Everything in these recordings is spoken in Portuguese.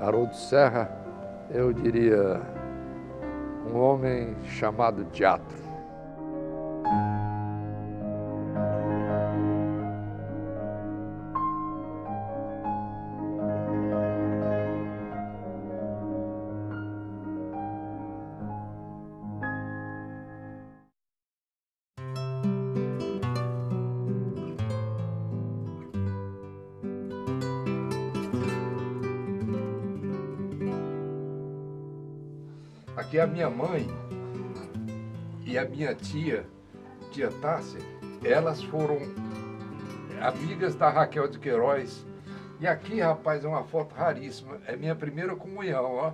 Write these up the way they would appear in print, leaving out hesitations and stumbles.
Haroldo Serra, eu diria, um homem chamado teatro. Aqui a minha mãe e a minha tia Tássia, elas foram amigas da Raquel de Queiroz. E aqui, rapaz, é uma foto raríssima. É minha primeira comunhão, ó.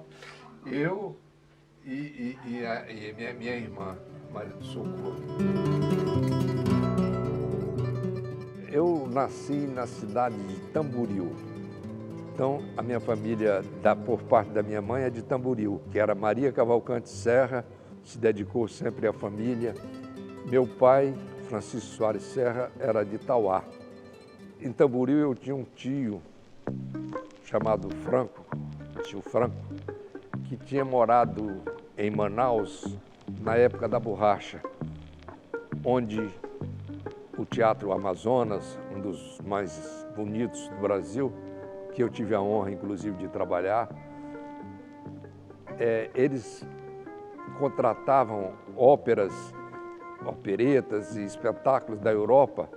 Eu e minha irmã, Maria do Socorro. Eu nasci na cidade de Tamboril. Então, a minha família, por parte da minha mãe, é de Tamboril, que era Maria Cavalcante Serra, se dedicou sempre à família. Meu pai, Francisco Soares Serra, era de Itauá. Em Tamboril eu tinha um tio chamado Franco, tio Franco, que tinha morado em Manaus na época da borracha, onde o Teatro Amazonas, um dos mais bonitos do Brasil, que eu tive a honra, inclusive, de trabalhar, eles contratavam óperas, operetas e espetáculos da Europa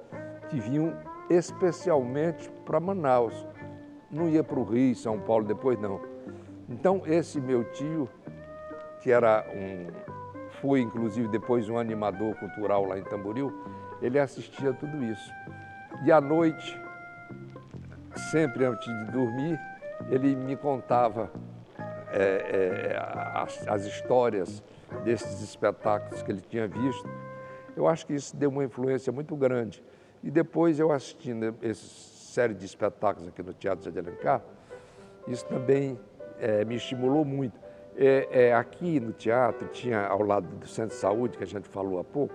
que vinham especialmente para Manaus. Não ia para o Rio, São Paulo, depois não. Então, esse meu tio, que foi inclusive depois um animador cultural lá em Tamboril, ele assistia tudo isso. E à noite, sempre antes de dormir, ele me contava as histórias desses espetáculos que ele tinha visto. Eu acho que isso deu uma influência muito grande. E depois eu assistindo essa série de espetáculos aqui no Teatro Zé de Alencar, isso também me estimulou muito. Aqui no teatro, tinha ao lado do Centro de Saúde, que a gente falou há pouco,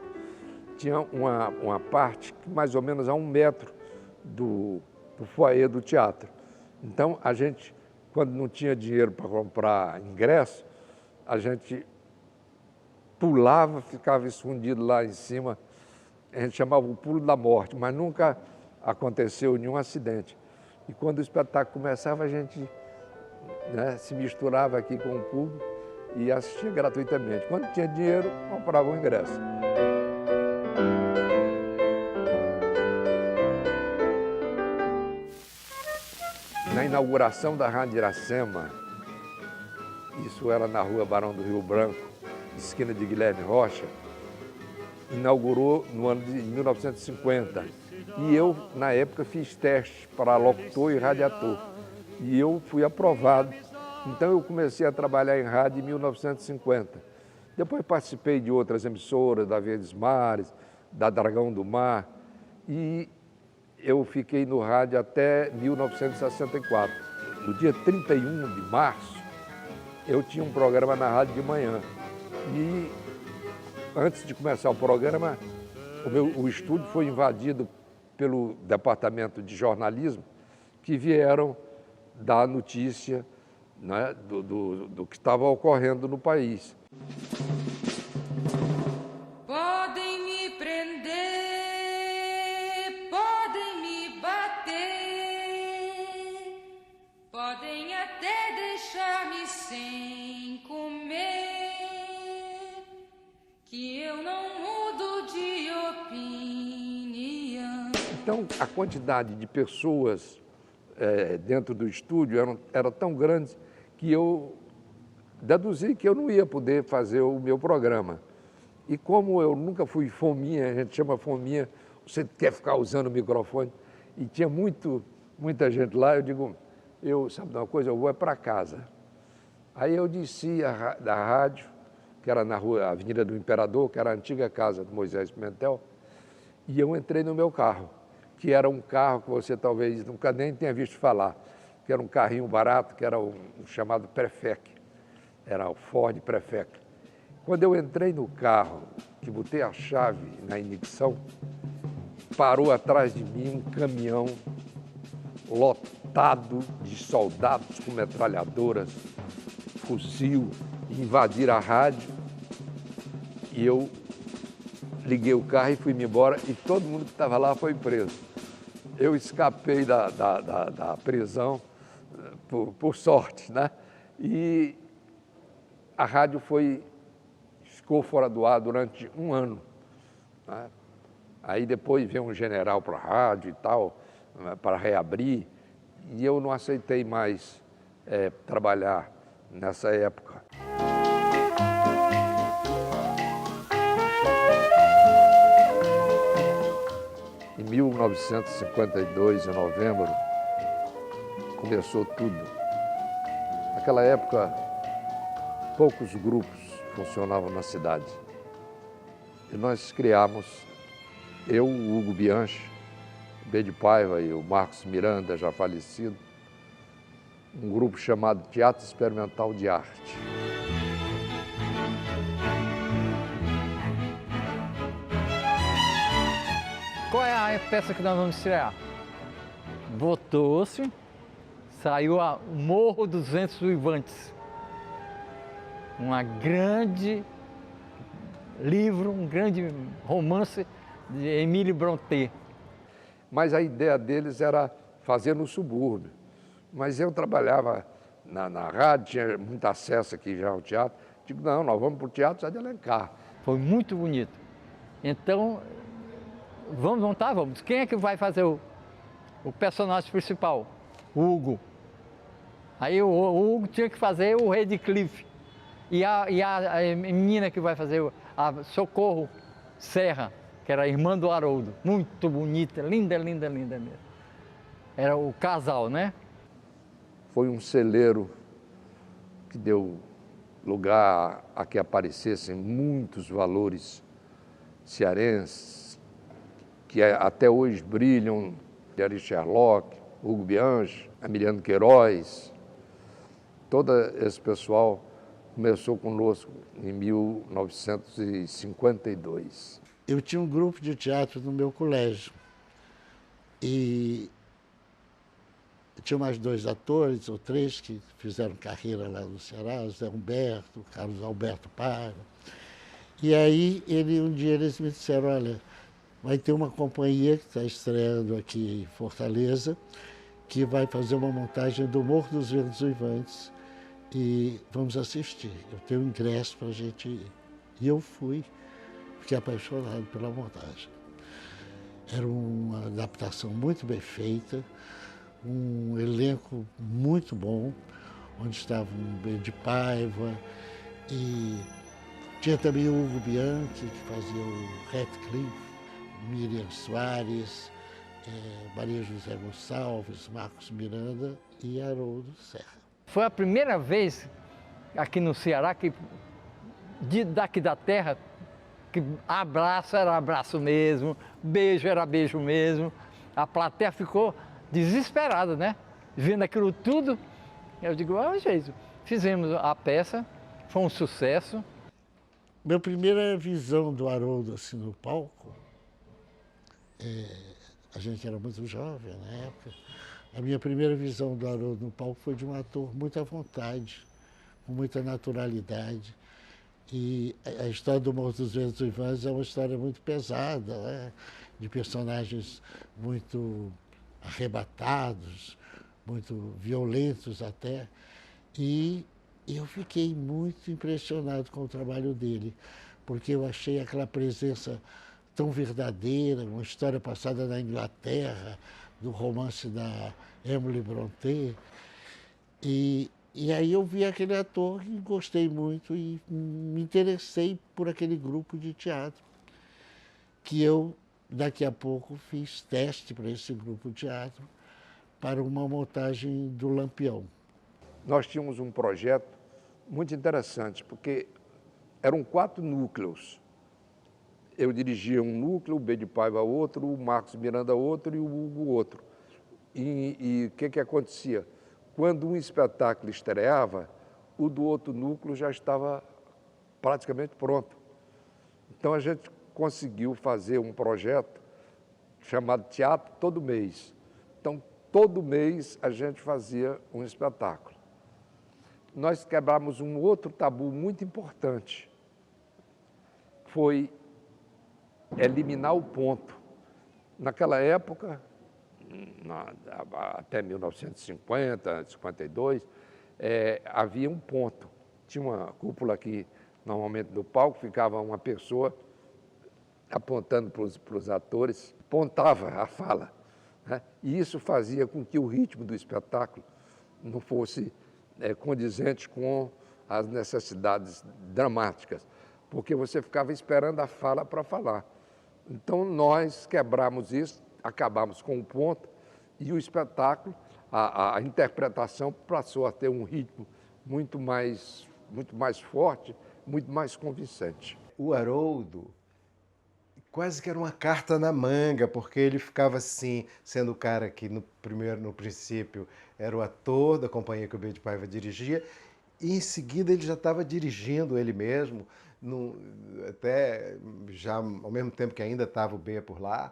tinha uma parte que mais ou menos a 1 metro do foyer do teatro. Então, a gente, quando não tinha dinheiro para comprar ingresso, a gente pulava, ficava escondido lá em cima. A gente chamava o pulo da morte, mas nunca aconteceu nenhum acidente. E quando o espetáculo começava, a gente se misturava aqui com o público e assistia gratuitamente. Quando tinha dinheiro, comprava o ingresso. Na inauguração da Rádio Iracema, isso era na rua Barão do Rio Branco, esquina de Guilherme Rocha, inaugurou no ano de 1950. E eu, na época, fiz teste para locutor e radiator. E eu fui aprovado. Então, eu comecei a trabalhar em rádio em 1950. Depois participei de outras emissoras, da Verdes Mares, da Dragão do Mar. E eu fiquei no rádio até 1964. No dia 31 de março, eu tinha um programa na rádio de manhã. E antes de começar o programa, o estúdio foi invadido pelo departamento de jornalismo, que vieram dar notícia, né, do que estava ocorrendo no país. Podem me prender, podem me bater, podem até deixar-me sem comer, que eu não mudo de opinião. Então, a quantidade de pessoas dentro do estúdio era tão grande que eu deduzi que eu não ia poder fazer o meu programa. E como eu nunca fui fominha, a gente chama fominha, você quer ficar usando o microfone, e tinha muita gente lá, eu digo, sabe de uma coisa, eu vou para casa. Aí eu desci da rádio, que era na rua Avenida do Imperador, que era a antiga casa do Moisés Pimentel, e eu entrei no meu carro, que era um carro que você talvez nunca nem tenha visto falar, que era um carrinho barato, que era um chamado Prefec, era o Ford Prefec. Quando eu entrei no carro, que botei a chave na ignição, parou atrás de mim um caminhão lotado de soldados com metralhadoras, fuzil, invadiram a rádio. E eu liguei o carro e fui-me embora e todo mundo que estava lá foi preso. Eu escapei da prisão por sorte, né? E a rádio ficou fora do ar durante um ano, né? Aí depois veio um general para a rádio e tal, para reabrir, e eu não aceitei mais trabalhar nessa época. Em 1952, em novembro, começou tudo. Naquela época, poucos grupos funcionavam na cidade. E nós criamos, eu, o Hugo Bianchi, o B de Paiva e o Marcos Miranda, já falecido, um grupo chamado Teatro Experimental de Arte. Qual é a peça que nós vamos estrear? Votou-se, saiu o Morro dos Ventos Uivantes. Um grande livro, um grande romance de Emílio Brontë. Mas a ideia deles era fazer no subúrbio. Mas eu trabalhava na rádio, tinha muito acesso aqui já ao teatro. Digo, não, nós vamos para o Teatro José de Alencar. Foi muito bonito. Então, vamos montar? Vamos. Quem é que vai fazer o personagem principal? O Hugo. Aí o Hugo tinha que fazer o Redcliffe. E a menina que vai fazer a Socorro Serra, que era a irmã do Haroldo. Muito bonita, linda, linda, linda mesmo. Era o casal, né? Foi um celeiro que deu lugar a que aparecessem muitos valores cearenses, que até hoje brilham, Ari Sherlock, Hugo Bianchi, Emiliano Queiroz. Todo esse pessoal começou conosco em 1952. Eu tinha um grupo de teatro no meu colégio e tinha mais 2 atores ou 3 que fizeram carreira lá no Ceará, Zé Humberto, Carlos Alberto Paiva. E aí, um dia eles me disseram, olha, vai ter uma companhia que está estreando aqui em Fortaleza, que vai fazer uma montagem do Morro dos Ventos Uivantes e vamos assistir. Eu tenho um ingresso para a gente ir. E eu fui, fiquei apaixonado pela montagem. Era uma adaptação muito bem feita, um elenco muito bom, onde estavam o B de Paiva e tinha também o Hugo Bianchi, que fazia o Redcliffe, Miriam Soares, Maria José Gonçalves, Marcos Miranda e Haroldo Serra. Foi a primeira vez aqui no Ceará que, daqui da terra, que abraço era abraço mesmo, beijo era beijo mesmo. A plateia ficou desesperada, né? Vendo aquilo tudo. Eu digo, gente, fizemos a peça, foi um sucesso. Minha primeira visão do Haroldo assim, no palco, a gente era muito jovem na época, a minha primeira visão do Haroldo no palco foi de um ator muito à vontade, com muita naturalidade. E a história do Morro dos Ventos Uivantes é uma história muito pesada, né? De personagens muito arrebatados, muito violentos até. E eu fiquei muito impressionado com o trabalho dele, porque eu achei aquela presença tão verdadeira, uma história passada na Inglaterra, do romance da Emily Brontë. E aí eu vi aquele ator e gostei muito e me interessei por aquele grupo de teatro, que eu, daqui a pouco, fiz teste para esse grupo de teatro, para uma montagem do Lampião. Nós tínhamos um projeto muito interessante, porque eram 4 núcleos. Eu dirigia um núcleo, o B de Paiva outro, o Marcos Miranda outro e o Hugo outro. E o que acontecia? Quando um espetáculo estreava, o do outro núcleo já estava praticamente pronto. Então a gente conseguiu fazer um projeto chamado Teatro Todo Mês. Então todo mês a gente fazia um espetáculo. Nós quebramos um outro tabu muito importante, foi eliminar o ponto. Naquela época, até 1950, 52, havia um ponto. Tinha uma cúpula aqui, normalmente no palco, ficava uma pessoa apontando para os atores, apontava a fala, né? E isso fazia com que o ritmo do espetáculo não fosse condizente com as necessidades dramáticas, porque você ficava esperando a fala para falar. Então, nós quebramos isso, acabamos com o ponto, e o espetáculo, a interpretação passou a ter um ritmo muito mais forte, muito mais convincente. O Haroldo quase que era uma carta na manga, porque ele ficava assim, sendo o cara que no princípio era o ator da companhia que o B. de Paiva dirigia, e em seguida ele já estava dirigindo ele mesmo, até já ao mesmo tempo que ainda estava o B por lá,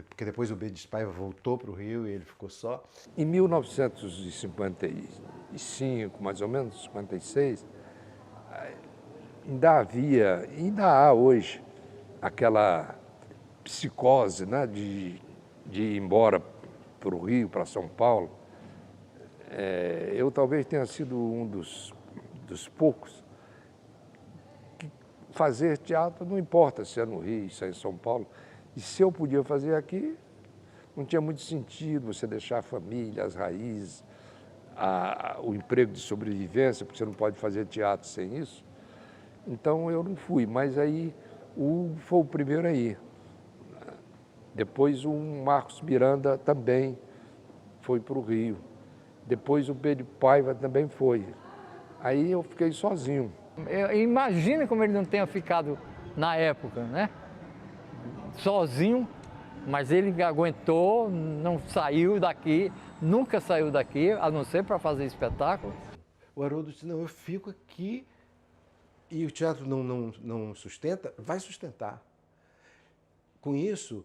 porque depois o B. de Paiva voltou para o Rio e ele ficou só. Em 1955, mais ou menos, 56, ainda há hoje, aquela psicose, né, de ir embora para o Rio, para São Paulo. Eu talvez tenha sido um dos poucos que fazer teatro, não importa se é no Rio, se é em São Paulo, e se eu podia fazer aqui, não tinha muito sentido você deixar a família, as raízes, o emprego de sobrevivência, porque você não pode fazer teatro sem isso. Então eu não fui, mas aí o Hugo foi o primeiro aí. Depois o Marcos Miranda também foi para o Rio. Depois o B. de Paiva também foi. Aí eu fiquei sozinho. Imagina como ele não tenha ficado na época, né? Sozinho, mas ele aguentou, não saiu daqui, nunca saiu daqui, a não ser para fazer espetáculo. O Haroldo disse, não, eu fico aqui e o teatro não sustenta, vai sustentar. Com isso,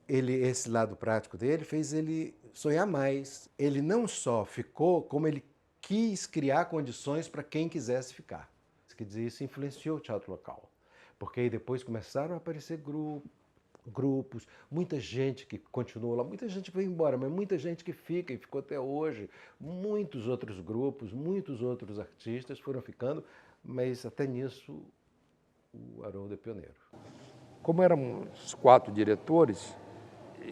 esse lado prático dele fez ele sonhar mais. Ele não só ficou, como ele quis criar condições para quem quisesse ficar. Quer dizer, isso influenciou o teatro local, porque aí depois começaram a aparecer grupos, muita gente que continuou lá, muita gente veio embora, mas muita gente que fica e ficou até hoje. Muitos outros grupos, muitos outros artistas foram ficando, mas até nisso o Haroldo é pioneiro. Como éramos 4 diretores,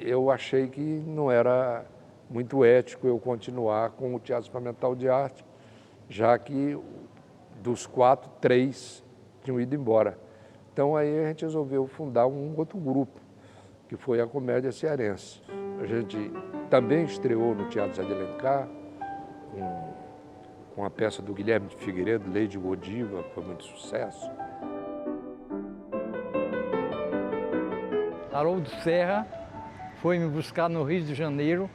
eu achei que não era muito ético eu continuar com o Teatro Experimental de Arte, já que dos 4, 3 tinham ido embora. Então aí a gente resolveu fundar um outro grupo, que foi a Comédia Cearense. A gente também estreou no Teatro Zé de Alencar, com a peça do Guilherme de Figueiredo, Lady Godiva, que foi muito sucesso. Haroldo Serra foi me buscar no Rio de Janeiro,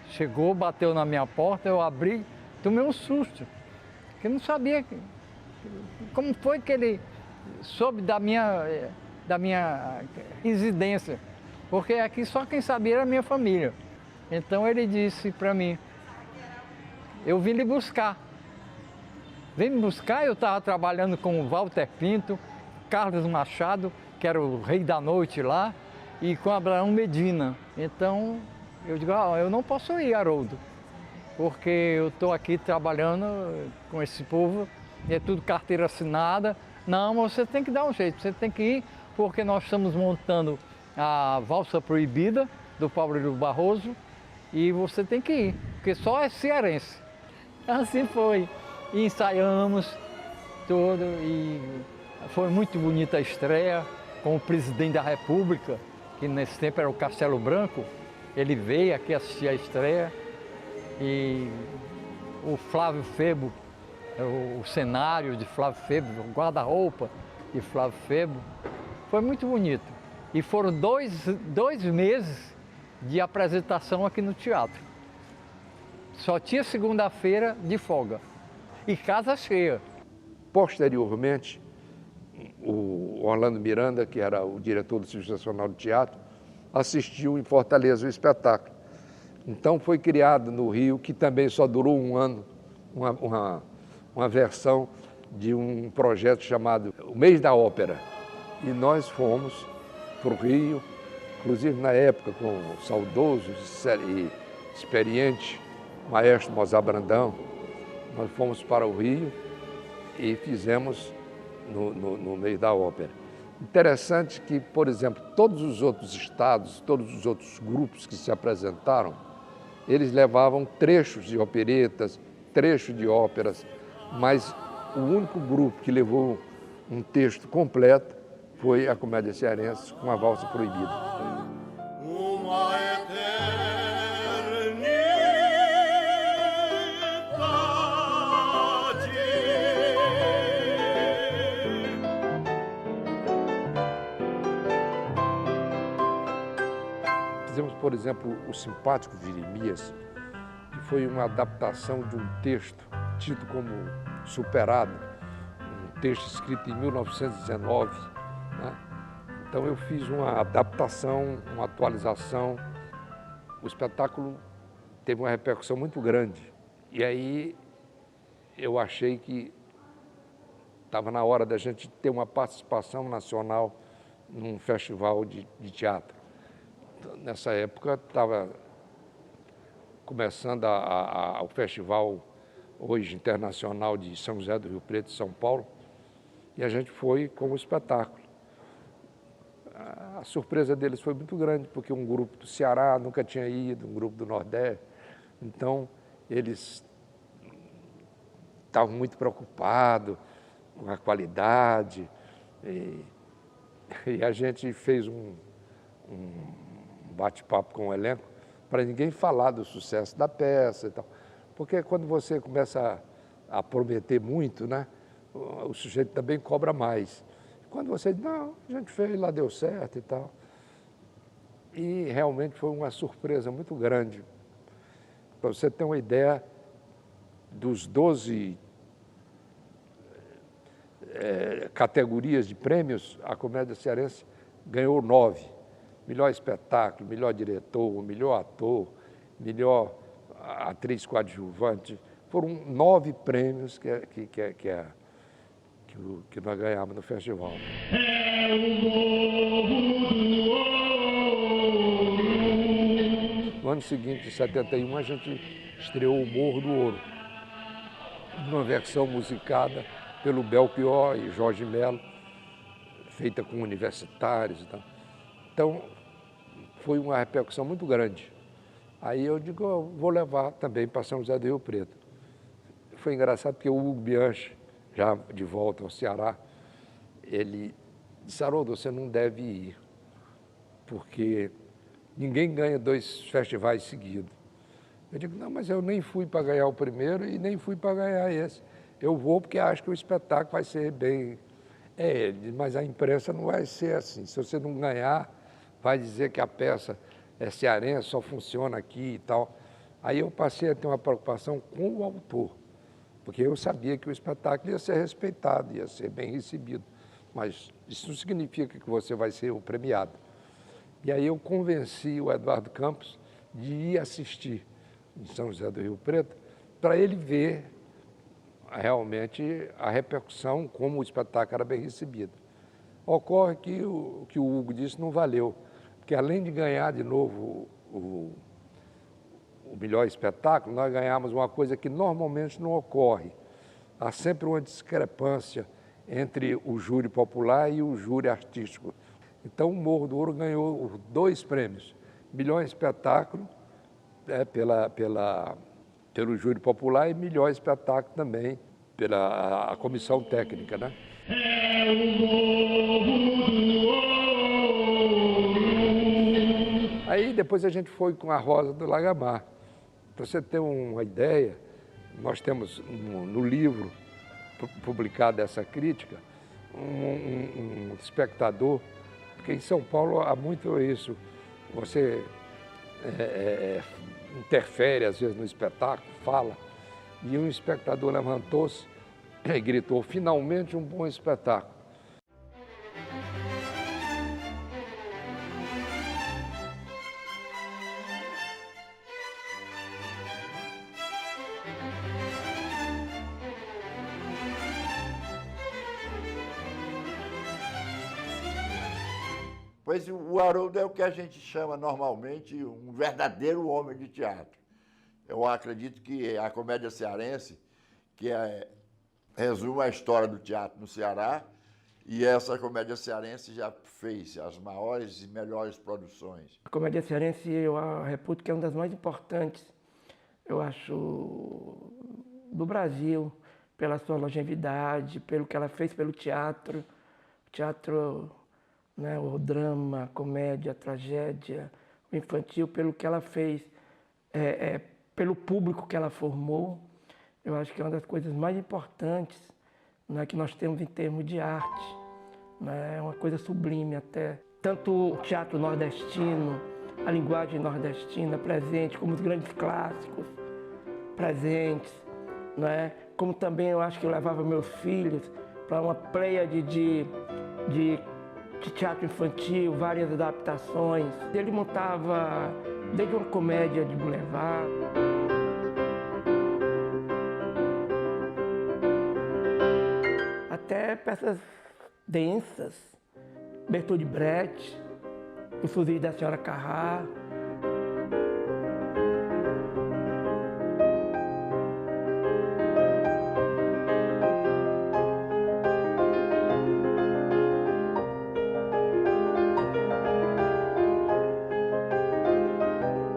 chegou, bateu na minha porta, eu abri, tomei um susto, porque eu não sabia como foi que ele soube da minha residência, porque aqui só quem sabia era a minha família. Então ele disse para mim, eu vim lhe buscar. Vem me buscar, eu estava trabalhando com o Walter Pinto, Carlos Machado, que era o rei da noite lá, e com Abraão Medina. Então eu digo, eu não posso ir, Haroldo, porque eu estou aqui trabalhando com esse povo, e é tudo carteira assinada. Não, você tem que dar um jeito, você tem que ir, porque nós estamos montando a Valsa Proibida, do Paulo Barroso, e você tem que ir, porque só é cearense. Assim foi. E ensaiamos tudo, e foi muito bonita a estreia com o presidente da República, que nesse tempo era o Castelo Branco. Ele veio aqui assistir a estreia, e o Flávio Febo, o cenário de Flávio Febo, o guarda-roupa de Flávio Febo, foi muito bonito. E foram dois meses de apresentação aqui no teatro. Só tinha segunda-feira de folga e casa cheia. Posteriormente, o Orlando Miranda, que era o diretor do Serviço Nacional de Teatro, assistiu em Fortaleza o espetáculo. Então foi criado no Rio, que também só durou um ano, uma versão de um projeto chamado O Mês da Ópera. E nós fomos para o Rio, inclusive na época com o saudoso e experiente maestro Mozart Brandão. Nós fomos para o Rio e fizemos no Mês da Ópera. Interessante que, por exemplo, todos os outros estados, todos os outros grupos que se apresentaram, eles levavam trechos de operetas, trechos de óperas, mas o único grupo que levou um texto completo foi a Comédia Cearense com a Valsa Proibida. Uma Fizemos, por exemplo, O Simpático Jeremias, que foi uma adaptação de um texto tido como superado, um texto escrito em 1919, né? Então eu fiz uma adaptação, uma atualização. O espetáculo teve uma repercussão muito grande. E aí eu achei que estava na hora da gente ter uma participação nacional num festival de teatro. Nessa época estava começando o festival hoje internacional de São José do Rio Preto, São Paulo, e a gente foi como espetáculo. A surpresa deles foi muito grande, porque um grupo do Ceará nunca tinha ido, um grupo do Nordeste, então eles estavam muito preocupados com a qualidade, e a gente fez um bate-papo com o elenco para ninguém falar do sucesso da peça e tal. Porque quando você começa a prometer muito, né, o sujeito também cobra mais. Quando você diz, não, a gente fez, lá deu certo e tal. E realmente foi uma surpresa muito grande. Para você ter uma ideia, dos 12 categorias de prêmios, a Comédia Cearense ganhou 9. Melhor espetáculo, melhor diretor, melhor ator, melhor atriz coadjuvante. Foram 9 prêmios que nós ganhamos no festival. No ano seguinte, em 71, a gente estreou O Morro do Ouro, numa versão musicada pelo Belchior e Jorge Melo, feita com universitários e tal. Então, foi uma repercussão muito grande. Aí eu digo, eu vou levar também para São José do Rio Preto. Foi engraçado porque o Hugo Bianchi, já de volta ao Ceará, ele disse, Haroldo, você não deve ir, porque ninguém ganha 2 festivais seguidos. Eu digo, não, mas eu nem fui para ganhar o primeiro e nem fui para ganhar esse. Eu vou porque acho que o espetáculo vai ser bem... mas a imprensa não vai ser assim. Se você não ganhar, vai dizer que a peça é cearense, só funciona aqui e tal. Aí eu passei a ter uma preocupação com o autor, porque eu sabia que o espetáculo ia ser respeitado, ia ser bem recebido, mas isso não significa que você vai ser o premiado. E aí eu convenci o Eduardo Campos de ir assistir em São José do Rio Preto, para ele ver realmente a repercussão, como o espetáculo era bem recebido. Ocorre que o que o Hugo disse não valeu, porque além de ganhar de novo o melhor espetáculo, nós ganhamos uma coisa que normalmente não ocorre. Há sempre uma discrepância entre o júri popular e o júri artístico. Então o Morro do Ouro ganhou 2 prêmios, melhor espetáculo pelo júri popular e melhor espetáculo também pela comissão técnica, né? Aí depois a gente foi com A Rosa do Lagamar. Para você ter uma ideia, nós temos no livro publicado essa crítica, um espectador, porque em São Paulo há muito isso, você interfere às vezes no espetáculo, fala, e um espectador levantou-se e gritou, finalmente um bom espetáculo. Pois o Haroldo é o que a gente chama normalmente um verdadeiro homem de teatro. Eu acredito que a comédia cearense, resume a história do teatro no Ceará, e essa comédia cearense já fez as maiores e melhores produções. A comédia cearense eu reputo que é uma das mais importantes, eu acho, do Brasil, pela sua longevidade, pelo que ela fez pelo teatro. Teatro, né, o drama, a comédia, a tragédia, o infantil, pelo que ela fez, pelo público que ela formou. Eu acho que é uma das coisas mais importantes, né, que nós temos em termos de arte. Né, é uma coisa sublime até. Tanto o teatro nordestino, a linguagem nordestina presente, como os grandes clássicos presentes, né, como também eu acho que eu levava meus filhos para uma pleiade de teatro infantil, várias adaptações. Ele montava desde uma comédia de boulevard, até peças densas, Bertold Brecht, O Fuzil da Senhora Carrá.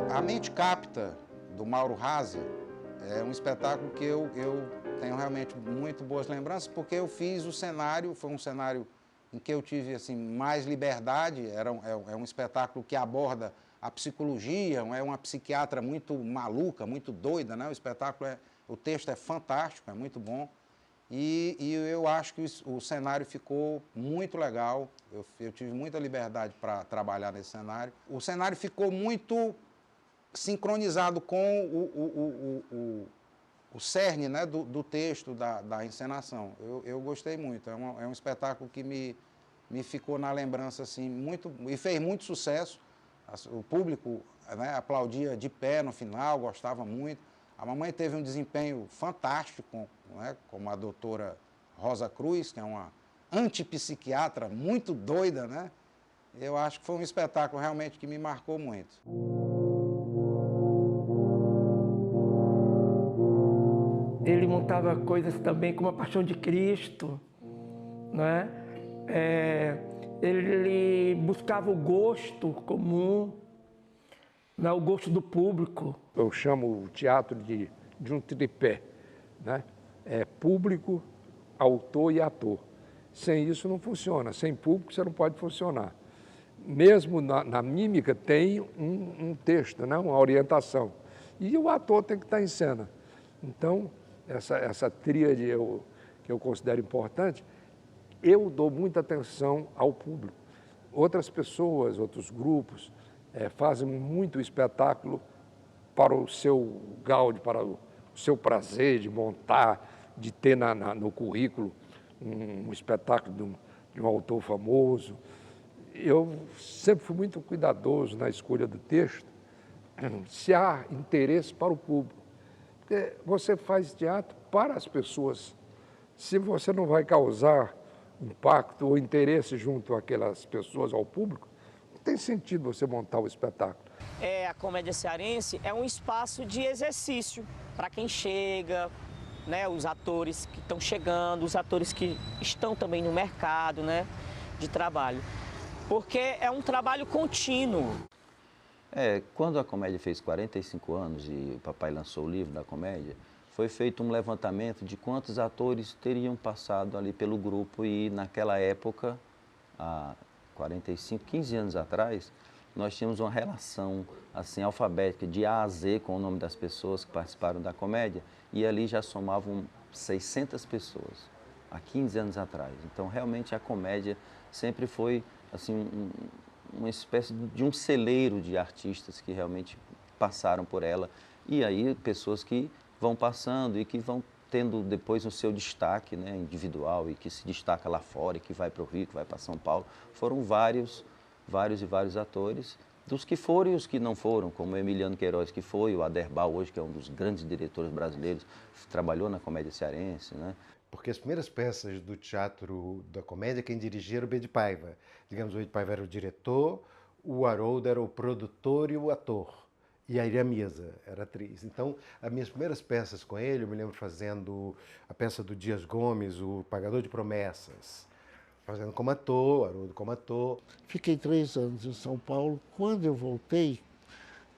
A Mente Capta, do Mauro Razzi, é um espetáculo que eu tenho realmente muito boas lembranças, porque eu fiz o cenário, foi um cenário em que eu tive assim, mais liberdade, é um espetáculo que aborda a psicologia, é uma psiquiatra muito maluca, muito doida, né? O texto é fantástico, é muito bom, e eu acho que o cenário ficou muito legal, eu tive muita liberdade para trabalhar nesse cenário. O cenário ficou muito sincronizado com o cerne, né, do texto, da encenação. Eu gostei muito, é um espetáculo que me ficou na lembrança assim, muito, e fez muito sucesso. O público, né, aplaudia de pé no final, gostava muito. A mamãe teve um desempenho fantástico, né, como a doutora Rosa Cruz, que é uma antipsiquiatra muito doida, né? Eu acho que foi um espetáculo realmente que me marcou muito. Ele montava coisas também como a Paixão de Cristo, né? Ele buscava o gosto comum, né? O gosto do público. Eu chamo o teatro de um tripé, né? É público, autor e ator. Sem isso não funciona, sem público você não pode funcionar. Mesmo na mímica tem um texto, né? Uma orientação. E o ator tem que estar em cena. Então, essa tríade que eu considero importante, eu dou muita atenção ao público. Outras pessoas, outros grupos, fazem muito espetáculo para o seu gáudio, para o seu prazer de montar, de ter no currículo um espetáculo de um autor famoso. Eu sempre fui muito cuidadoso na escolha do texto, se há interesse para o público. Porque você faz teatro para as pessoas. Se você não vai causar impacto ou interesse junto àquelas pessoas, ao público, não tem sentido você montar o espetáculo. A comédia cearense é um espaço de exercício para quem chega, né, os atores que estão chegando, os atores que estão também no mercado, né, de trabalho. Porque é um trabalho contínuo. Quando a comédia fez 45 anos e o papai lançou o livro da comédia, foi feito um levantamento de quantos atores teriam passado ali pelo grupo e naquela época, há 45, 15 anos atrás, nós tínhamos uma relação assim, alfabética de A a Z com o nome das pessoas que participaram da comédia e ali já somavam 600 pessoas, há 15 anos atrás. Então, realmente, a comédia sempre foi assim, uma espécie de um celeiro de artistas que realmente passaram por ela. E aí, pessoas que vão passando e que vão tendo depois o seu destaque, né, individual e que se destaca lá fora e que vai para o Rio, que vai para São Paulo. Foram vários atores, dos que foram e os que não foram, como o Emiliano Queiroz, que foi, o Aderbal hoje, que é um dos grandes diretores brasileiros, trabalhou na comédia cearense, né? porque as primeiras peças do teatro da comédia, quem dirigia era o B. de Paiva. Digamos, o B. de Paiva era o diretor, o Haroldo era o produtor e o ator. E a Iramisa era atriz. Então, as minhas primeiras peças com ele, eu me lembro fazendo a peça do Dias Gomes, O Pagador de Promessas, fazendo como ator, Haroldo como ator. Fiquei 3 anos em São Paulo. Quando eu voltei,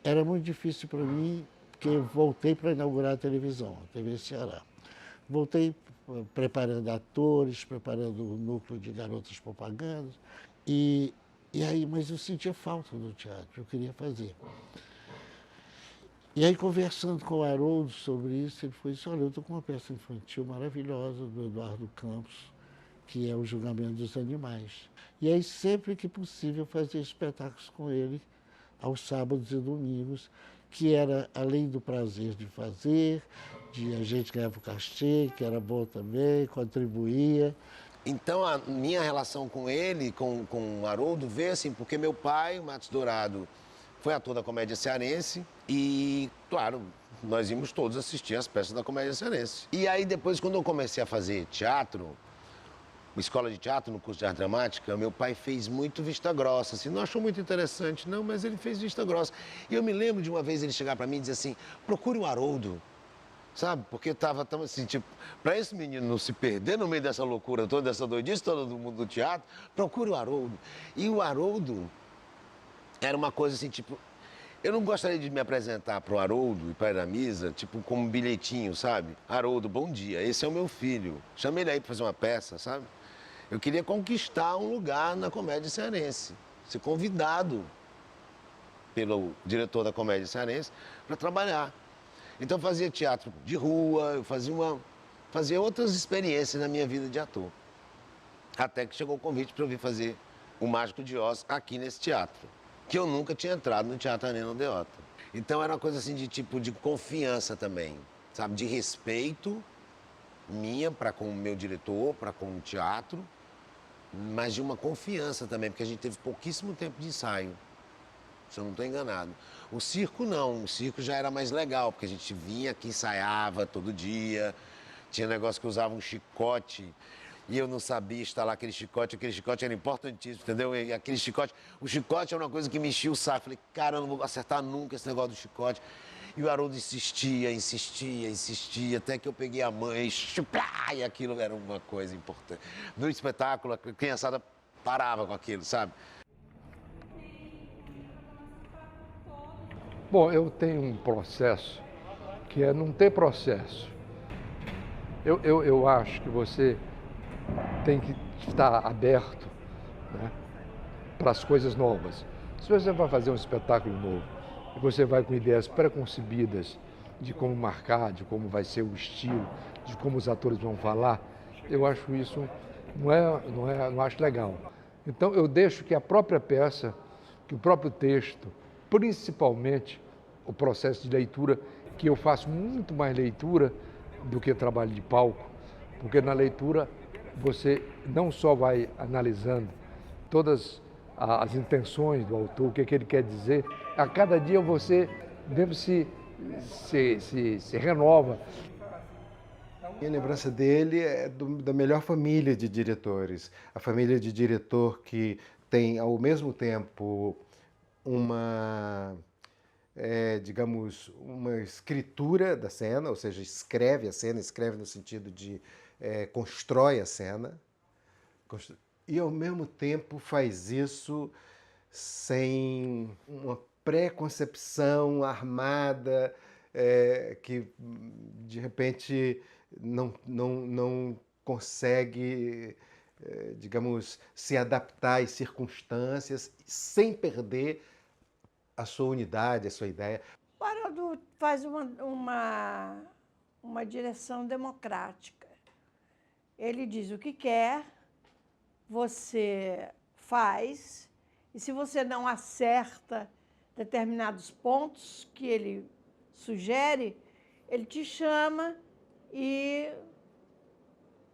era muito difícil para mim, porque eu voltei para inaugurar a televisão, a TV Ceará. Voltei preparando atores, preparando o núcleo de garotas propagandas. E aí, mas eu sentia falta do teatro, eu queria fazer. E aí, conversando com o Haroldo sobre isso, ele falou assim, olha, eu estou com uma peça infantil maravilhosa do Eduardo Campos, que é O Julgamento dos Animais. E aí, sempre que possível, fazia espetáculos com ele, aos sábados e domingos, que era, além do prazer de fazer, de a gente ganhava o cachê, que era bom também, contribuía. Então, a minha relação com ele, com o Haroldo, veio assim, porque meu pai, o Matos Dourado, foi ator da Comédia Cearense e, claro, nós íamos todos assistir as peças da Comédia Cearense. E aí, depois, quando eu comecei a fazer teatro, uma escola de teatro no curso de arte dramática, meu pai fez muito vista grossa, assim, não achou muito interessante, não, mas ele fez vista grossa. E eu me lembro de uma vez ele chegar para mim e dizer assim, procure o Haroldo, sabe? Porque tava assim, tipo, para esse menino não se perder no meio dessa loucura toda, dessa doidice toda do mundo do teatro, procure o Haroldo. E o Haroldo era uma coisa assim, tipo, eu não gostaria de me apresentar para o Haroldo e para a Iramisa, tipo, como um bilhetinho, sabe? Haroldo, bom dia, esse é o meu filho. Chama ele aí para fazer uma peça, sabe? Eu queria conquistar um lugar na Comédia Cearense, ser convidado pelo diretor da Comédia Cearense para trabalhar. Então eu fazia teatro de rua, eu fazia outras experiências na minha vida de ator. Até que chegou o convite para eu vir fazer o Mágico de Oz aqui nesse teatro, que eu nunca tinha entrado no Teatro Arena Odeota. Então era uma coisa assim de tipo de confiança também, sabe? De respeito minha para com o meu diretor, para com o teatro, mas de uma confiança também, porque a gente teve pouquíssimo tempo de ensaio, se eu não estou enganado. O circo não, o circo já era mais legal, porque a gente vinha aqui, ensaiava todo dia, tinha negócio que usava um chicote, e eu não sabia instalar aquele chicote era importantíssimo, entendeu? E aquele chicote, o chicote era uma coisa que me enchia o saco, falei, cara, eu não vou acertar nunca esse negócio do chicote. E o Haroldo insistia, até que eu peguei a mãe e aquilo era uma coisa importante. No espetáculo, a criançada parava com aquilo, sabe? Bom, eu tenho um processo que é não ter processo. Eu acho que você tem que estar aberto, né, para as coisas novas. Se você vai fazer um espetáculo novo, e você vai com ideias preconcebidas de como marcar, de como vai ser o estilo, de como os atores vão falar, eu acho isso, não acho legal. Então eu deixo que a própria peça, que o próprio texto, principalmente o processo de leitura, que eu faço muito mais leitura do que trabalho de palco, porque na leitura você não só vai analisando todas as intenções do autor, o que ele quer dizer, a cada dia você mesmo se renova. Minha lembrança dele é da melhor família de diretores. A família de diretor que tem, ao mesmo tempo, digamos, uma escritura da cena, ou seja, escreve a cena, escreve no sentido de constrói a cena, e ao mesmo tempo faz isso sem uma preconcepção armada, que de repente não consegue, digamos, se adaptar às circunstâncias sem perder a sua unidade, a sua ideia. O Haroldo faz uma direção democrática. Ele diz o que quer, você faz, e se você não acerta determinados pontos que ele sugere, ele te chama e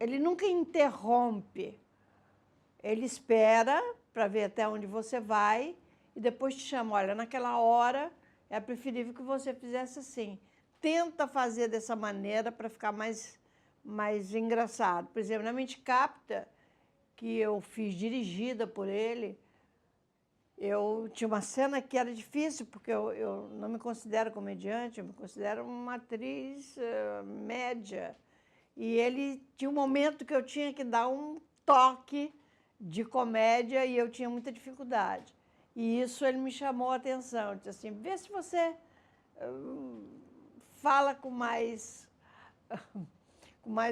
ele nunca interrompe. Ele espera para ver até onde você vai e depois te chama, olha, naquela hora é preferível que você fizesse assim. Tenta fazer dessa maneira para ficar mais mais engraçado. Por exemplo, na Mente Capta, que eu fiz dirigida por ele, eu tinha uma cena que era difícil, porque eu não me considero comediante, eu me considero uma atriz média. E ele tinha um momento que eu tinha que dar um toque de comédia e eu tinha muita dificuldade. E isso ele me chamou a atenção. Ele disse assim, vê se você fala com mais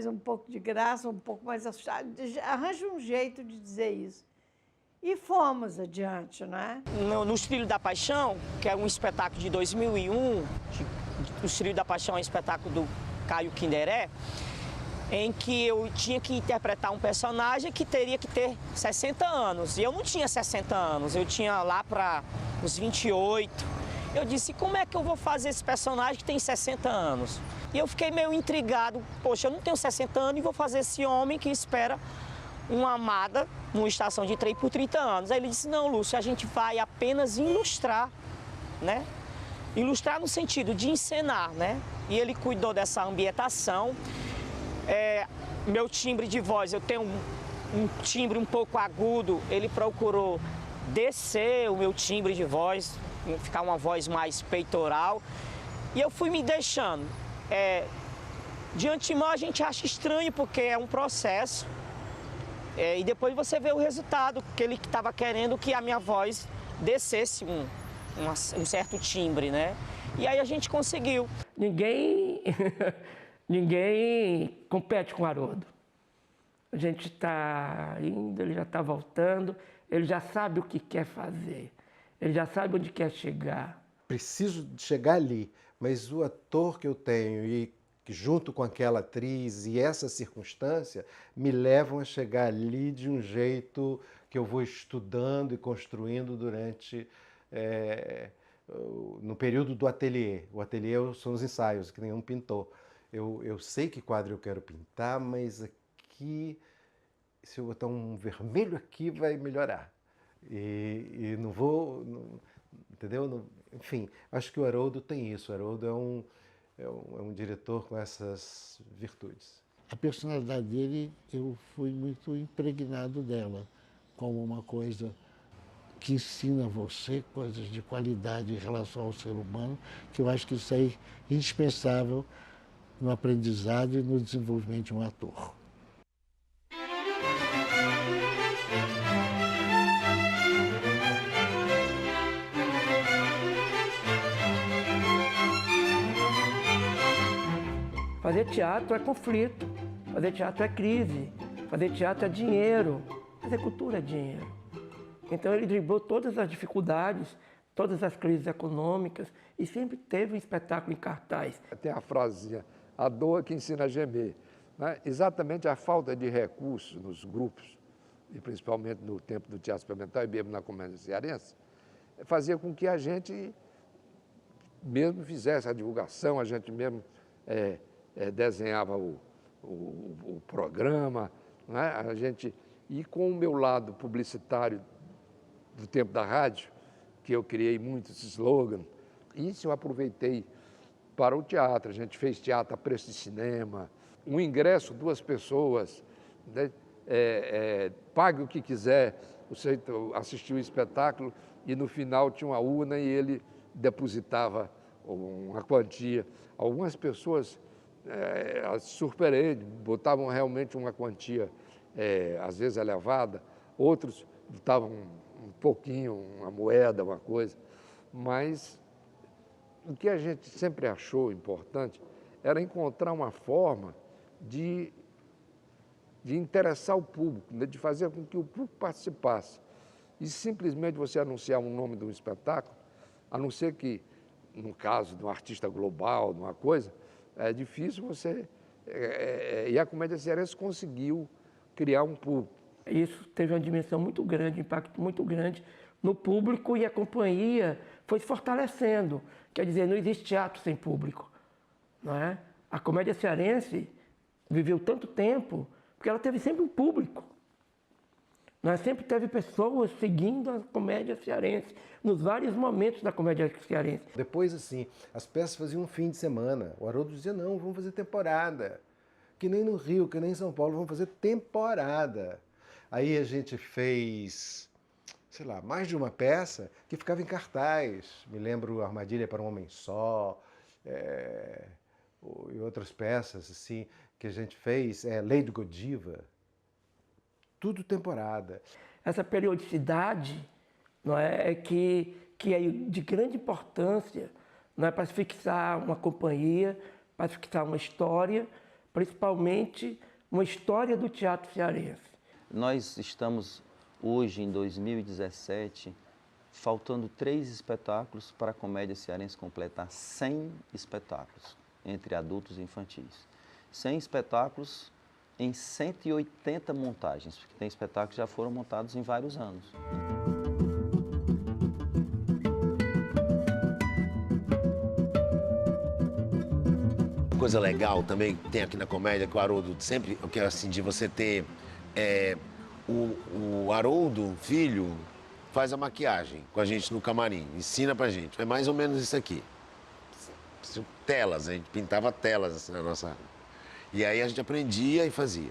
um pouco de graça, um pouco mais assustado. Arranja um jeito de dizer isso. E fomos adiante, né? Nos Trilhos da Paixão, que é um espetáculo de 2001, Os Trilhos da Paixão é um espetáculo do Caio Kinderé, em que eu tinha que interpretar um personagem que teria que ter 60 anos. E eu não tinha 60 anos, eu tinha lá para os 28. Eu disse, como é que eu vou fazer esse personagem que tem 60 anos? E eu fiquei meio intrigado, poxa, eu não tenho 60 anos e vou fazer esse homem que espera uma amada numa estação de trem por 30 anos. Aí ele disse, não, Lúcio, a gente vai apenas ilustrar, né? Ilustrar no sentido de encenar, né? E ele cuidou dessa ambientação. Meu timbre de voz, eu tenho um timbre um pouco agudo, ele procurou descer o meu timbre de voz, ficar uma voz mais peitoral. E eu fui me deixando. De antemão a gente acha estranho, porque é um processo. E depois você vê o resultado, que ele estava querendo que a minha voz descesse um certo timbre, né? E aí a gente conseguiu. Ninguém compete com o Haroldo. A gente está indo, ele já está voltando, ele já sabe o que quer fazer, ele já sabe onde quer chegar. Preciso chegar ali, mas o ator que eu tenho e junto com aquela atriz e essa circunstância me levam a chegar ali de um jeito que eu vou estudando e construindo durante no período do ateliê. O ateliê são os ensaios, que nem um pintor. Eu sei que quadro eu quero pintar, mas aqui, se eu botar um vermelho aqui, vai melhorar. E não vou, entendeu? Enfim, acho que o Haroldo tem isso. O Haroldo é um diretor com essas virtudes. A personalidade dele, eu fui muito impregnado dela, como uma coisa que ensina você coisas de qualidade em relação ao ser humano, que eu acho que isso é indispensável no aprendizado e no desenvolvimento de um ator. Fazer teatro é conflito, fazer teatro é crise, fazer teatro é dinheiro, fazer cultura é dinheiro. Então ele driblou todas as dificuldades, todas as crises econômicas e sempre teve um espetáculo em cartaz. Tem a frasezinha, a dor que ensina a gemer. Né? Exatamente a falta de recursos nos grupos, e principalmente no tempo do Teatro Experimental e mesmo na Comédia Cearense, fazia com que a gente mesmo fizesse a divulgação, a gente mesmo desenhava o programa, né? A gente, e com o meu lado publicitário do tempo da rádio, que eu criei muitos slogans, isso eu aproveitei para o teatro. A gente fez teatro a preço de cinema, um ingresso, 2 pessoas, né? Pague o que quiser, você assistiu o espetáculo e no final tinha uma urna e ele depositava uma quantia. Algumas pessoas surpreendem, botavam realmente uma quantia, às vezes elevada, outros botavam um pouquinho, uma moeda, uma coisa, mas o que a gente sempre achou importante era encontrar uma forma de interessar o público, né? De fazer com que o público participasse. E simplesmente você anunciar um nome de um espetáculo, a não ser que, no caso de um artista global, de uma coisa, é difícil você... e a Comédia Cearense conseguiu criar um público. Isso teve uma dimensão muito grande, um impacto muito grande no público e a companhia foi se fortalecendo. Quer dizer, não existe teatro sem público, não é? A Comédia Cearense viveu tanto tempo porque ela teve sempre um público. Nós sempre teve pessoas seguindo a Comédia Cearense, nos vários momentos da Comédia Cearense. Depois, assim, as peças faziam um fim de semana. O Haroldo dizia, não, vamos fazer temporada. que nem no Rio, que nem em São Paulo, vamos fazer temporada. Aí a gente fez, sei lá, mais de uma peça que ficava em cartaz. Me lembro Armadilha para um Homem Só, e outras peças assim que a gente fez, Lei do Godiva, tudo temporada. Essa periodicidade, não é que é de grande importância, não é para se fixar uma companhia, para se fixar uma história, principalmente uma história do teatro cearense. Nós estamos hoje, em 2017, faltando 3 espetáculos para a Comédia Cearense completar 100 espetáculos, entre adultos e infantis. 100 espetáculos em 180 montagens, porque tem espetáculos que já foram montados em vários anos. Coisa legal também que tem aqui na comédia, que o Haroldo sempre, que é assim, de você ter o Haroldo, filho, faz a maquiagem com a gente no camarim, ensina pra gente. É mais ou menos isso aqui. Telas, a gente pintava telas assim, na nossa... E aí a gente aprendia e fazia.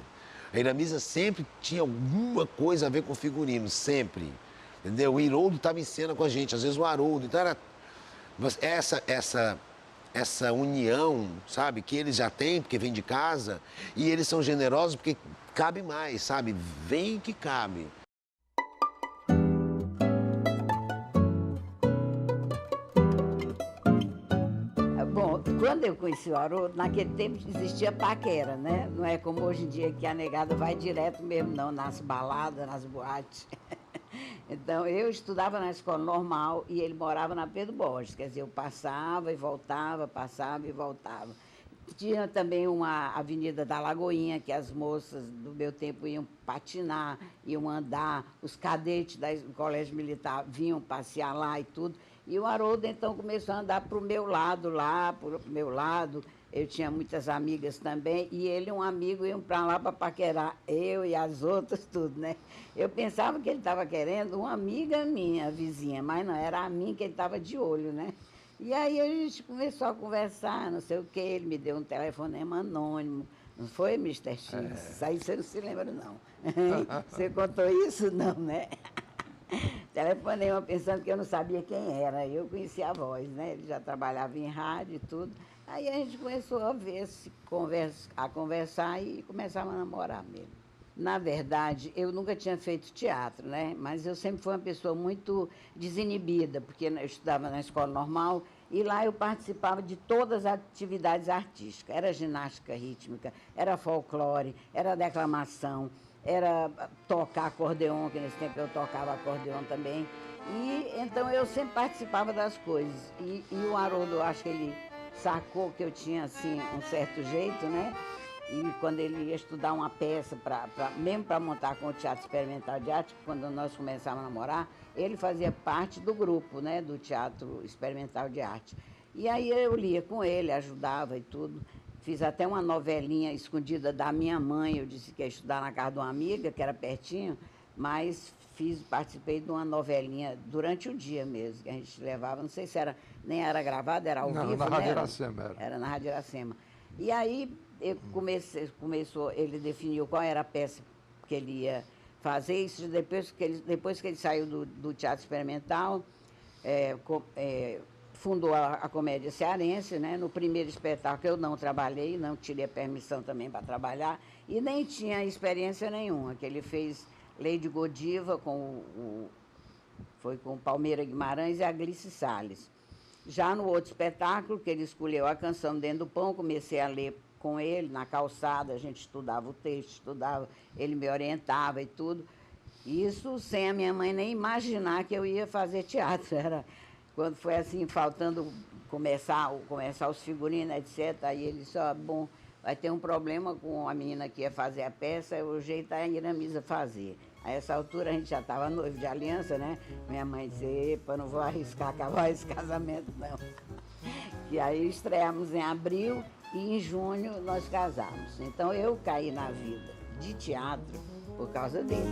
A Iramisa sempre tinha alguma coisa a ver com figurino, sempre. Entendeu? O Haroldo estava em cena com a gente, às vezes o Haroldo. Então era essa união, sabe, que eles já têm, porque vem de casa, e eles são generosos porque cabe mais, sabe? Vem que cabe. Bom, quando eu conheci o Haroldo, naquele tempo existia paquera, né? Não é como hoje em dia que a negada vai direto mesmo, não, nas baladas, nas boates. Então, eu estudava na escola normal e ele morava na Pedro Borges, quer dizer, eu passava e voltava, passava e voltava. Tinha também uma avenida da Lagoinha, que as moças do meu tempo iam patinar, iam andar, os cadetes do Colégio Militar vinham passear lá e tudo. E o Haroldo, então, começou a andar para o meu lado lá, para o meu lado. Eu tinha muitas amigas também, e ele e um amigo iam para lá para paquerar, eu e as outras, tudo, né? Eu pensava que ele estava querendo uma amiga minha, vizinha, mas não, era a mim que ele estava de olho, né? E aí a gente começou a conversar, não sei o quê, ele me deu um telefonema anônimo, não foi, Mr. X? Isso aí você não se lembra, não. Você contou isso? Não, né? Telefonema pensando que eu não sabia quem era, eu conhecia a voz, né? Ele já trabalhava em rádio e tudo. Aí a gente começou a conversar e começava a namorar mesmo. Na verdade, eu nunca tinha feito teatro, né? Mas eu sempre fui uma pessoa muito desinibida, porque eu estudava na escola normal e lá eu participava de todas as atividades artísticas. Era ginástica rítmica, era folclore, era declamação, era tocar acordeon, que nesse tempo eu tocava acordeon também. E então eu sempre participava das coisas. E o Haroldo, eu acho que ele sacou que eu tinha, assim, um certo jeito, né? E quando ele ia estudar uma peça, mesmo para montar com o Teatro Experimental de Arte, quando nós começávamos a namorar, ele fazia parte do grupo, né, do Teatro Experimental de Arte. E aí eu lia com ele, ajudava e tudo. Fiz até uma novelinha escondida da minha mãe, eu disse que ia estudar na casa de uma amiga, que era pertinho, mas participei de uma novelinha durante o dia mesmo, que a gente levava, não sei se era, nem era gravado, era ao vivo, na né? Rádio Iracema era. Era na Rádio Iracema. E aí ele definiu qual era a peça que ele ia fazer, isso depois que ele saiu do Teatro Experimental, fundou a Comédia Cearense, né? No primeiro espetáculo eu não trabalhei, não tirei a permissão também para trabalhar, e nem tinha experiência nenhuma, que ele fez Lei de Godiva, foi com Palmeira Guimarães e a Glice Salles. Já no outro espetáculo, que ele escolheu A Canção Dentro do Pão, comecei a ler com ele, na calçada, a gente estudava o texto, ele me orientava e tudo. Isso sem a minha mãe nem imaginar que eu ia fazer teatro. Era quando foi assim, faltando começar os figurinos, etc. Aí ele disse, bom, vai ter um problema com a menina que ia fazer a peça, o jeito é a Iramisa fazer. A essa altura a gente já estava noivo de aliança, né? Minha mãe disse, epa, não vou acabar esse casamento, não. E aí estreamos em abril e em junho nós casamos. Então eu caí na vida de teatro por causa dele.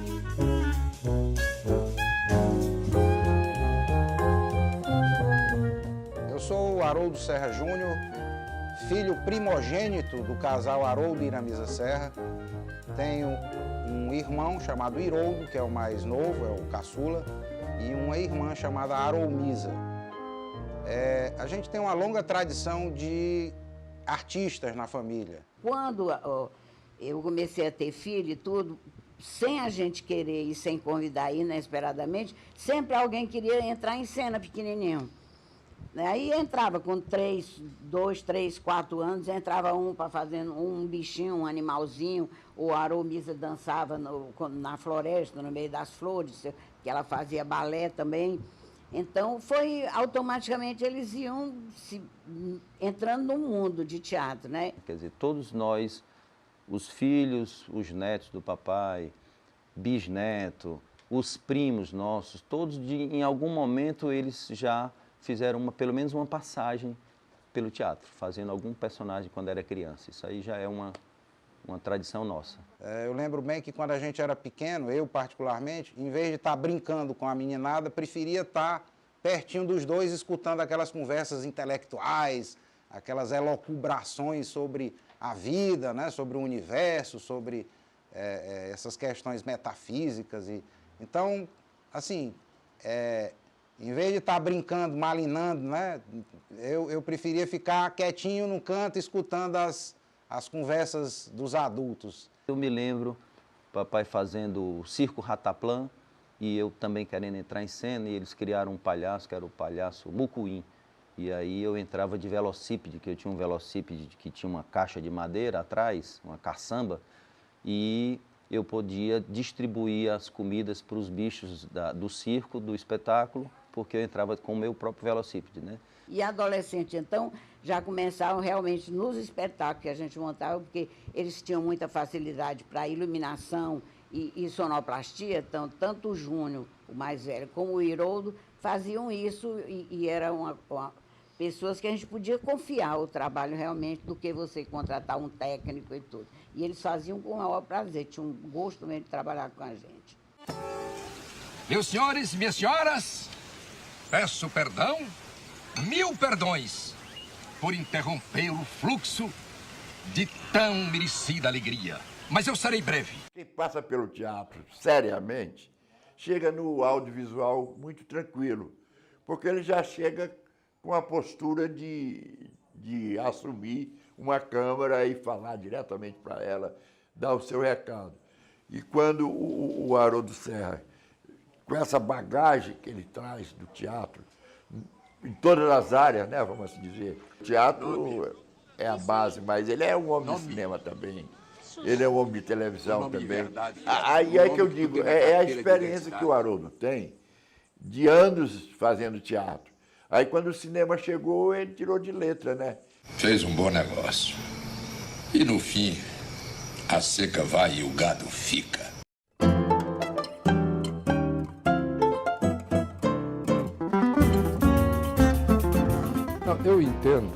Eu sou o Haroldo Serra Júnior, filho primogênito do casal Haroldo e Iramisa Serra. Tenho um irmão chamado Iroldo, que é o mais novo, é o caçula, e uma irmã chamada Arolmisa. A gente tem uma longa tradição de artistas na família. Quando eu comecei a ter filho e tudo, sem a gente querer e sem convidar inesperadamente, sempre alguém queria entrar em cena pequenininho. Aí entrava com 2, 3, 4 anos, entrava um para fazer um bichinho, um animalzinho, ou a Arolmisa dançava na floresta, no meio das flores, que ela fazia balé também. Então, automaticamente eles iam entrando no mundo de teatro, né? Quer dizer, todos nós, os filhos, os netos do papai, bisneto, os primos nossos, todos em algum momento eles já fizeram pelo menos uma passagem pelo teatro, fazendo algum personagem quando era criança. Isso aí já é uma tradição nossa. Eu lembro bem que quando a gente era pequeno, eu particularmente, em vez de estar brincando com a meninada, preferia estar pertinho dos dois, escutando aquelas conversas intelectuais, aquelas elucubrações sobre a vida, né, sobre o universo, sobre essas questões metafísicas. Então, assim, em vez de estar brincando, malinando, né, eu preferia ficar quietinho no canto, escutando as conversas dos adultos. Eu me lembro, papai fazendo o Circo Rataplan, e eu também querendo entrar em cena, e eles criaram um palhaço, que era o palhaço Mucuim. E aí eu entrava de velocípede, que eu tinha um velocípede que tinha uma caixa de madeira atrás, uma caçamba, e eu podia distribuir as comidas para os bichos do circo, do espetáculo, porque eu entrava com o meu próprio velocípede, né? E adolescente, então, já começavam realmente nos espetáculos que a gente montava, porque eles tinham muita facilidade para iluminação e sonoplastia, então, tanto o Júnior, o mais velho, como o Iroldo, faziam isso e eram pessoas que a gente podia confiar o trabalho realmente do que você contratar um técnico e tudo. E eles faziam com o maior prazer, tinham um gosto mesmo de trabalhar com a gente. Meus senhores, minhas senhoras, peço perdão, 1000 perdões, por interromper o fluxo de tão merecida alegria. Mas eu serei breve. Quem passa pelo teatro seriamente, chega no audiovisual muito tranquilo, porque ele já chega com a postura de assumir uma câmera e falar diretamente para ela, dar o seu recado. E quando o Haroldo Serra, com essa bagagem que ele traz do teatro, em todas as áreas, né, vamos assim dizer, o teatro é a base, mas ele é um homem de cinema também. Ele é um homem de televisão também. Aí é que eu digo, é a experiência que o Haroldo tem de anos fazendo teatro. Aí quando o cinema chegou, ele tirou de letra, né? Fez um bom negócio. E no fim, a seca vai e o gado fica. Eu entendo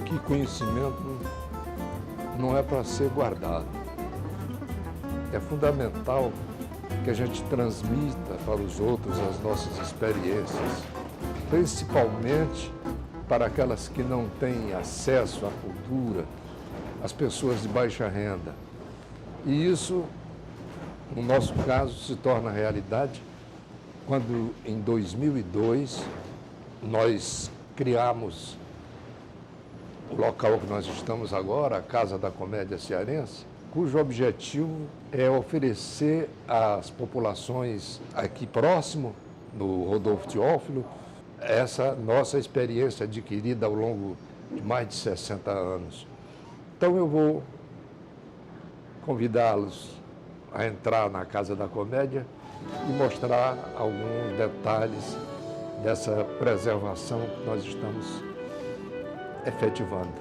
que conhecimento não é para ser guardado. É fundamental que a gente transmita para os outros as nossas experiências, principalmente para aquelas que não têm acesso à cultura, as pessoas de baixa renda. E isso, no nosso caso, se torna realidade quando, em 2002, nós criamos o local que nós estamos agora, a Casa da Comédia Cearense, cujo objetivo é oferecer às populações aqui próximo, no Rodolfo Teófilo, essa nossa experiência adquirida ao longo de mais de 60 anos. Então eu vou convidá-los a entrar na Casa da Comédia e mostrar alguns detalhes dessa preservação que nós estamos efetivando.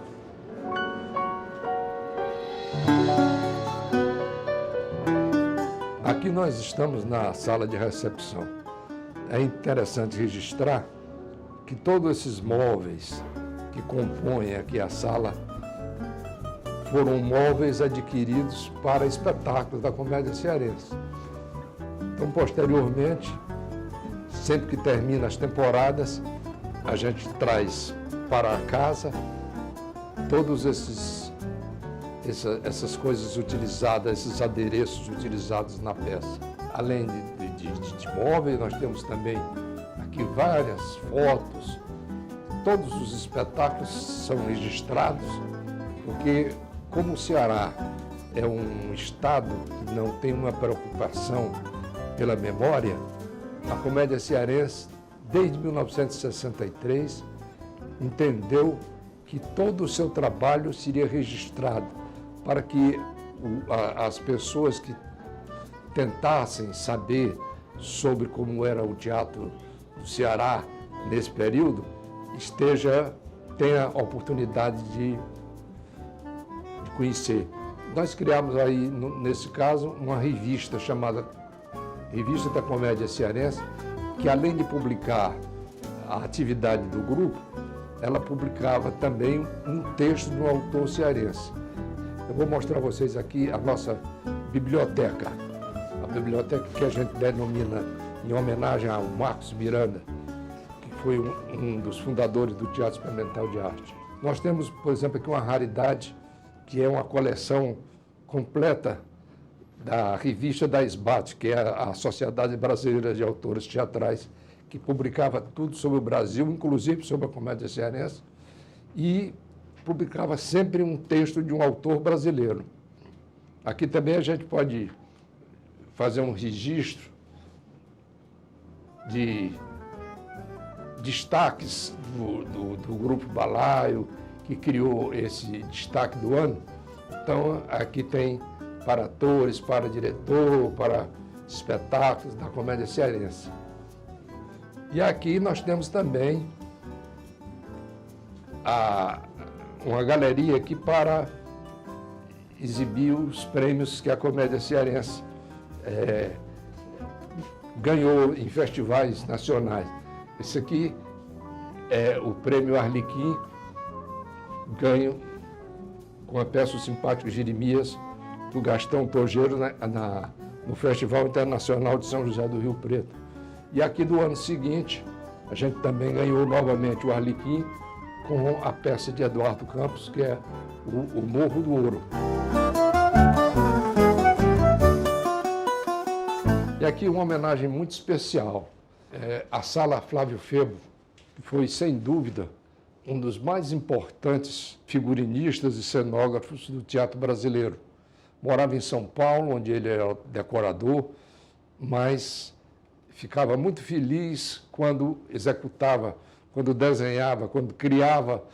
Aqui nós estamos na sala de recepção. É interessante registrar que todos esses móveis que compõem aqui a sala foram móveis adquiridos para espetáculos da Comédia Cearense. Então, posteriormente, sempre que termina as temporadas, a gente traz para a casa todos essas coisas utilizadas, esses adereços utilizados na peça. Além de móveis, nós temos também aqui várias fotos. Todos os espetáculos são registrados, porque como o Ceará é um estado que não tem uma preocupação pela memória, a comédia cearense, desde 1963, entendeu que todo o seu trabalho seria registrado para que as pessoas que tentassem saber sobre como era o teatro do Ceará nesse período, tenha a oportunidade de conhecer. Nós criamos aí, nesse caso, uma revista chamada Revista da Comédia Cearense, que além de publicar a atividade do grupo, ela publicava também um texto de um autor cearense. Eu vou mostrar a vocês aqui a nossa biblioteca. A biblioteca que a gente denomina em homenagem ao Marcos Miranda, que foi um dos fundadores do Teatro Experimental de Arte. Nós temos, por exemplo, aqui uma raridade, que é uma coleção completa da revista da SBAT, que é a Sociedade Brasileira de Autores Teatrais, que publicava tudo sobre o Brasil, inclusive sobre a comédia cearense, e publicava sempre um texto de um autor brasileiro. Aqui também a gente pode fazer um registro de destaques do Grupo Balaio, que criou esse destaque do ano. Então, aqui tem para atores, para diretor, para espetáculos da comédia cearense. E aqui nós temos também uma galeria aqui para exibir os prêmios que a comédia cearense ganhou em festivais nacionais. Esse aqui é o prêmio Arlequim, ganho com a peça O Simpático Jeremias, do Gastão Tojeiro, no Festival Internacional de São José do Rio Preto. E aqui do ano seguinte, a gente também ganhou novamente o Arlequim com a peça de Eduardo Campos, que é o Morro do Ouro. E aqui uma homenagem muito especial. A Sala Flávio Febo, que foi, sem dúvida, um dos mais importantes figurinistas e cenógrafos do teatro brasileiro. Morava em São Paulo, onde ele era decorador, mas ficava muito feliz quando executava, quando desenhava, quando criava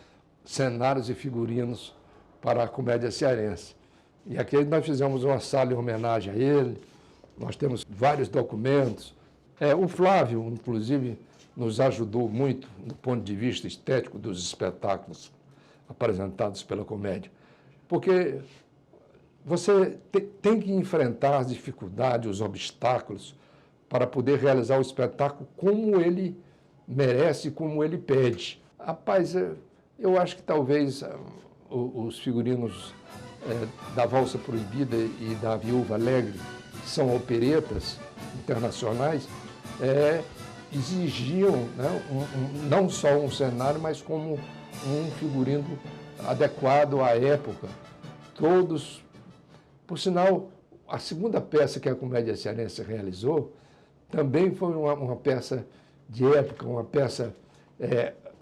cenários e figurinos para a comédia cearense. E aqui nós fizemos uma sala em homenagem a ele, nós temos vários documentos. O Flávio, inclusive, nos ajudou muito do ponto de vista estético dos espetáculos apresentados pela comédia, porque você tem que enfrentar as dificuldades, os obstáculos, para poder realizar o espetáculo como ele merece, como ele pede. Rapaz, eu acho que talvez os figurinos da Valsa Proibida e da Viúva Alegre, que são operetas internacionais, exigiam, né, não só um cenário, mas como um figurino adequado à época. Todos. Por sinal, a segunda peça que a comédia cearense realizou também foi uma peça de época, uma peça,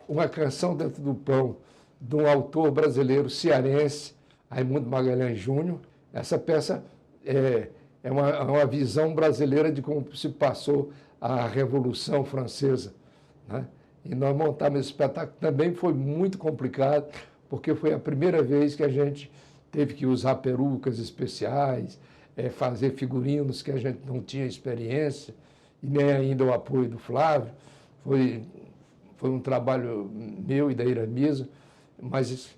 uma canção dentro do pão, de um autor brasileiro cearense, Raimundo Magalhães Júnior. Essa peça é uma visão brasileira de como se passou a Revolução Francesa, né? E nós montamos esse espetáculo, também foi muito complicado, porque foi a primeira vez que a gente teve que usar perucas especiais, fazer figurinos que a gente não tinha experiência, e nem ainda o apoio do Flávio. Foi um trabalho meu e da Iramisa, mas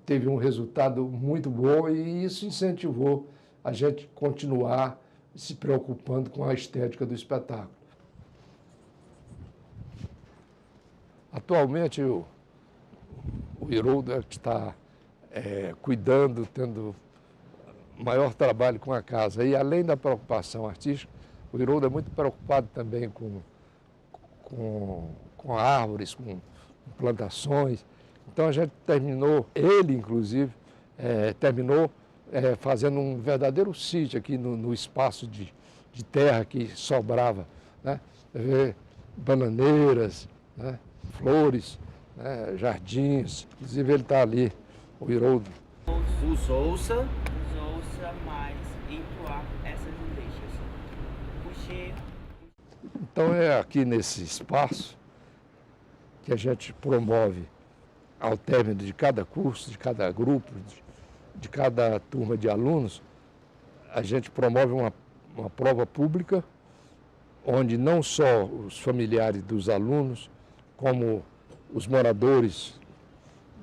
teve um resultado muito bom e isso incentivou a gente continuar se preocupando com a estética do espetáculo. Atualmente, o Iroldo está cuidando, tendo maior trabalho com a casa. E além da preocupação artística, o Iroldo é muito preocupado também com árvores, com plantações. Então a gente terminou, ele inclusive, terminou fazendo um verdadeiro sítio aqui no espaço de terra que sobrava, né? Bananeiras, né? Flores, né? Jardins, inclusive ele está ali, o Iroldo. Usou-se mais entoar essas indígenas. Puxei. Então é aqui nesse espaço que a gente promove, ao término de cada curso, de cada grupo, de cada turma de alunos, a gente promove uma prova pública, onde não só os familiares dos alunos, como os moradores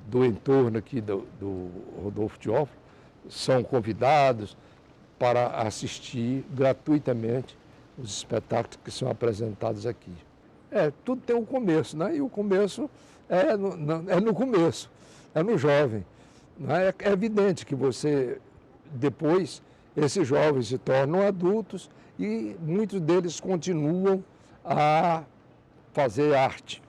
do entorno aqui do Rodolfo Teófilo, são convidados para assistir gratuitamente os espetáculos que são apresentados aqui. Tudo tem um começo, né? E o começo é no começo, é no jovem. Né? É evidente que depois, esses jovens se tornam adultos e muitos deles continuam a fazer arte.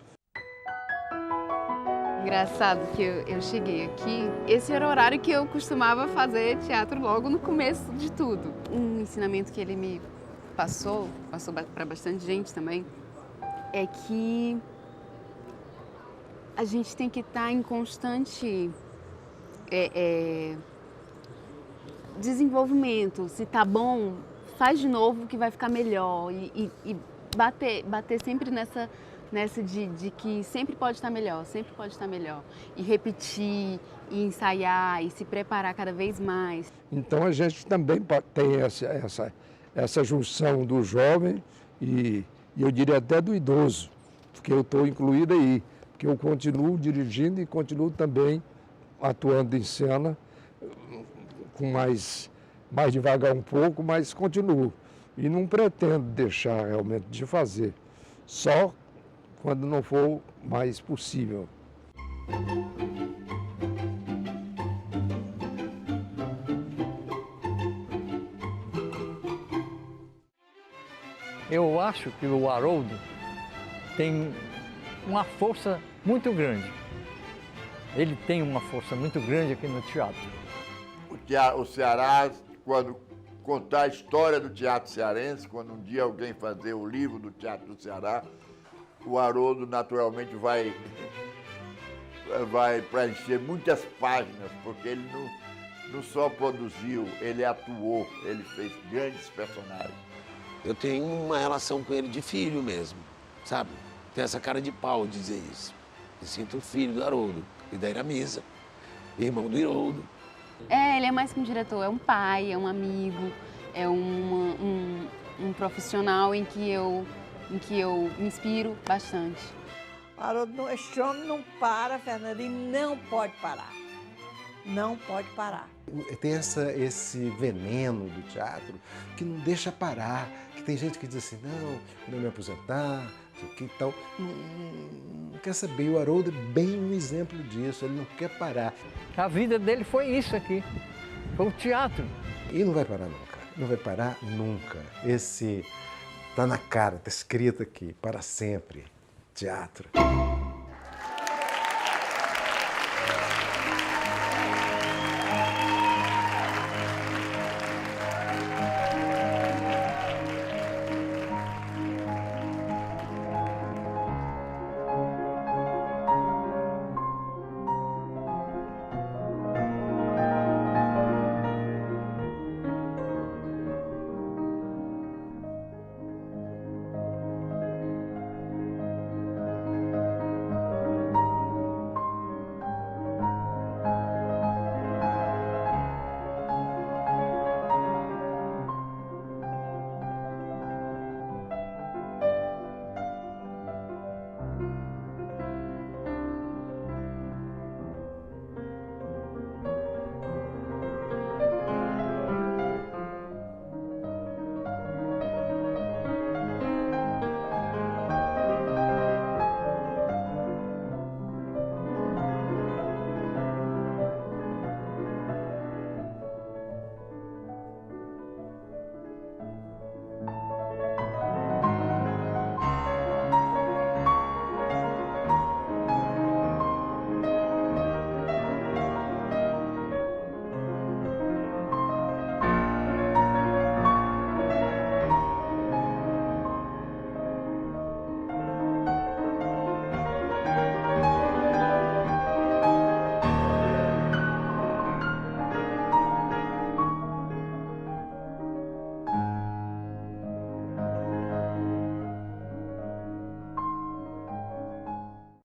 Engraçado que eu cheguei aqui, esse era o horário que eu costumava fazer teatro logo no começo de tudo. Um ensinamento que ele me passou para bastante gente também, é que a gente tem que estar em constante desenvolvimento. Se tá bom, faz de novo que vai ficar melhor. E bater sempre nessa de que sempre pode estar melhor, sempre pode estar melhor. E repetir, e ensaiar, e se preparar cada vez mais. Então a gente também tem essa junção do jovem e eu diria até do idoso, porque eu estou incluído aí, porque eu continuo dirigindo e continuo também atuando em cena, com mais devagar um pouco, mas continuo. E não pretendo deixar realmente de fazer, só quando não for mais possível. Eu acho que o Haroldo tem uma força muito grande. Ele tem uma força muito grande aqui no teatro. O Ceará, quando contar a história do teatro cearense, quando um dia alguém fazer o livro do Teatro do Ceará, o Haroldo naturalmente vai preencher muitas páginas, porque ele não só produziu, ele atuou, ele fez grandes personagens. Eu tenho uma relação com ele de filho mesmo, sabe? Tem essa cara de pau de dizer isso. Me sinto filho do Haroldo e da Iramisa, irmão do Iroldo. Ele é mais que um diretor, é um pai, é um amigo, é um profissional em que eu me inspiro bastante. Haroldo, este homem não para, Fernanda, e não pode parar. Não pode parar. Tem esse veneno do teatro que não deixa parar, que tem gente que diz assim, não, quando eu me aposentar, não sei o que e tal. Não quer saber, e o Haroldo é bem um exemplo disso, ele não quer parar. A vida dele foi isso aqui, foi o teatro. E não vai parar nunca, não vai parar nunca. Esse tá na cara, tá escrito aqui, para sempre, teatro.